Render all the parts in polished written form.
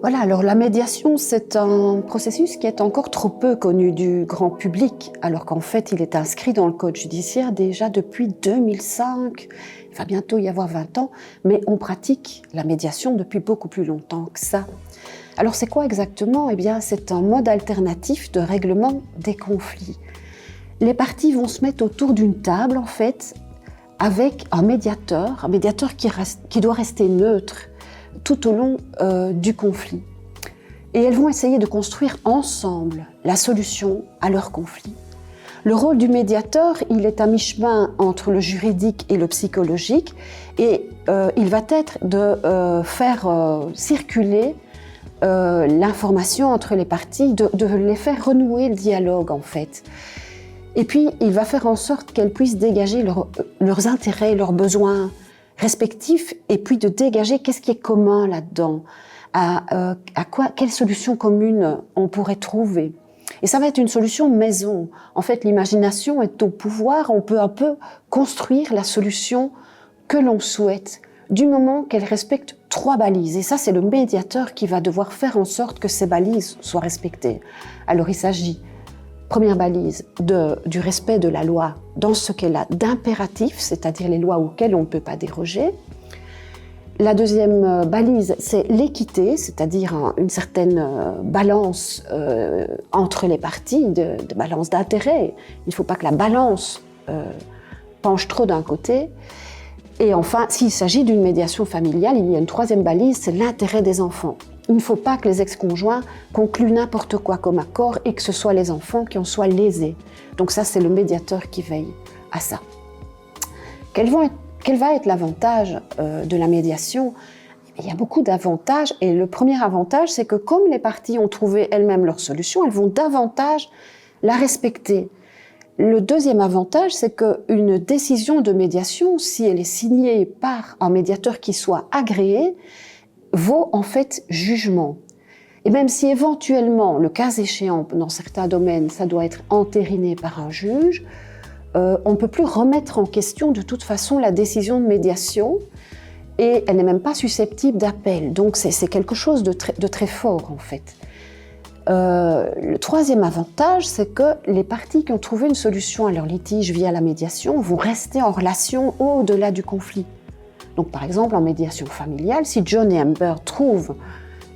Voilà, alors la médiation, c'est un processus qui est encore trop peu connu du grand public, alors qu'en fait, il est inscrit dans le Code judiciaire déjà depuis 2005. Il va bientôt y avoir 20 ans, mais on pratique la médiation depuis beaucoup plus longtemps que ça. Alors c'est quoi exactement? Eh bien, c'est un mode alternatif de règlement des conflits. Les parties vont se mettre autour d'une table, en fait, avec un médiateur qui doit rester neutre tout au long du conflit. Et elles vont essayer de construire ensemble la solution à leur conflit. Le rôle du médiateur, il est à mi-chemin entre le juridique et le psychologique, et il va être de faire circuler l'information entre les parties, de les faire renouer le dialogue en fait. Et puis, il va faire en sorte qu'elles puissent dégager leurs intérêts, leurs besoins respectifs, et puis de dégager qu'est-ce qui est commun là-dedans, quelle solution commune on pourrait trouver. Et ça va être une solution maison. En fait, l'imagination est au pouvoir, on peut un peu construire la solution que l'on souhaite, du moment qu'elle respecte 3 balises. Et ça, c'est le médiateur qui va devoir faire en sorte que ces balises soient respectées. Alors, il s'agit, première balise, du respect de la loi dans ce qu'elle a d'impératif, c'est-à-dire les lois auxquelles on ne peut pas déroger. La deuxième balise, c'est l'équité, c'est-à-dire une certaine balance entre les parties, de balance d'intérêt. Il ne faut pas que la balance penche trop d'un côté. Et enfin, s'il s'agit d'une médiation familiale, il y a une troisième balise, c'est l'intérêt des enfants. Il ne faut pas que les ex-conjoints concluent n'importe quoi comme accord et que ce soit les enfants qui en soient lésés. Donc ça, c'est le médiateur qui veille à ça. Quel va être l'avantage de la médiation? Il y a beaucoup d'avantages et le premier avantage, c'est que comme les parties ont trouvé elles-mêmes leur solution, elles vont davantage la respecter. Le deuxième avantage, c'est qu'une décision de médiation, si elle est signée par un médiateur qui soit agréé, vaut en fait jugement. Et même si éventuellement, le cas échéant, dans certains domaines, ça doit être entériné par un juge, on ne peut plus remettre en question de toute façon la décision de médiation et elle n'est même pas susceptible d'appel. Donc c'est quelque chose de très fort en fait. Le troisième avantage, c'est que les parties qui ont trouvé une solution à leur litige via la médiation vont rester en relation au-delà du conflit. Donc par exemple, en médiation familiale, si John et Amber trouvent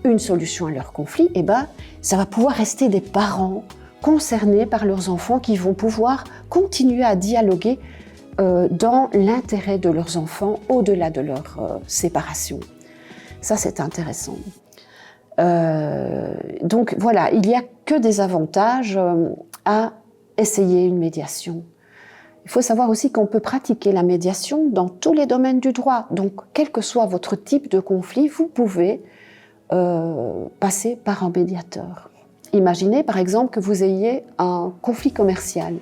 une solution à leur conflit, eh ben, ça va pouvoir rester des parents concernés par leurs enfants qui vont pouvoir continuer à dialoguer dans l'intérêt de leurs enfants au-delà de leur séparation. Ça, c'est intéressant. Donc voilà, il n'y a que des avantages à essayer une médiation. Il faut savoir aussi qu'on peut pratiquer la médiation dans tous les domaines du droit. Donc, quel que soit votre type de conflit, vous pouvez passer par un médiateur. Imaginez par exemple que vous ayez un conflit commercial.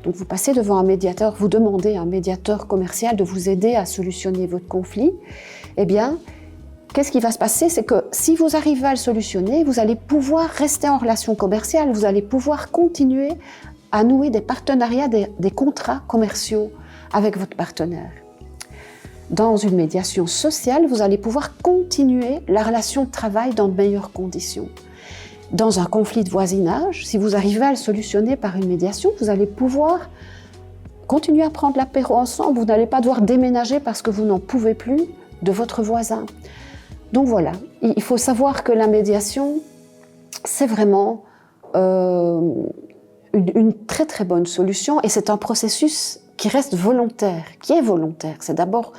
Donc vous passez devant un médiateur, vous demandez à un médiateur commercial de vous aider à solutionner votre conflit. Eh bien, qu'est-ce qui va se passer? C'est que si vous arrivez à le solutionner, vous allez pouvoir rester en relation commerciale, vous allez pouvoir continuer à nouer des partenariats, des contrats commerciaux avec votre partenaire. Dans une médiation sociale, vous allez pouvoir continuer la relation de travail dans de meilleures conditions. Dans un conflit de voisinage, si vous arrivez à le solutionner par une médiation, vous allez pouvoir continuer à prendre l'apéro ensemble, vous n'allez pas devoir déménager parce que vous n'en pouvez plus de votre voisin. Donc voilà, il faut savoir que la médiation, c'est vraiment une très très bonne solution et c'est un processus qui reste volontaire, qui est volontaire. C'est d'abord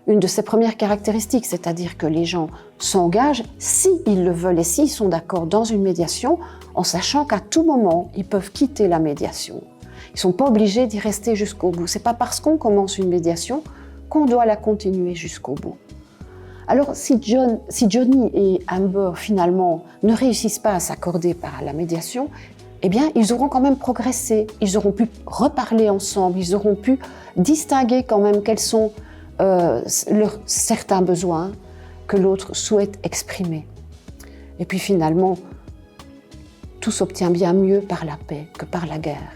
une de ses premières caractéristiques, c'est-à-dire que les gens s'engagent s'ils le veulent et s'ils sont d'accord dans une médiation, en sachant qu'à tout moment, ils peuvent quitter la médiation. Ils ne sont pas obligés d'y rester jusqu'au bout. Ce n'est pas parce qu'on commence une médiation qu'on doit la continuer jusqu'au bout. Alors, si Johnny et Amber, finalement, ne réussissent pas à s'accorder par la médiation, eh bien, ils auront quand même progressé. Ils auront pu reparler ensemble, ils auront pu distinguer quand même quels sont certains besoins que l'autre souhaite exprimer. Et puis finalement, tout s'obtient bien mieux par la paix que par la guerre.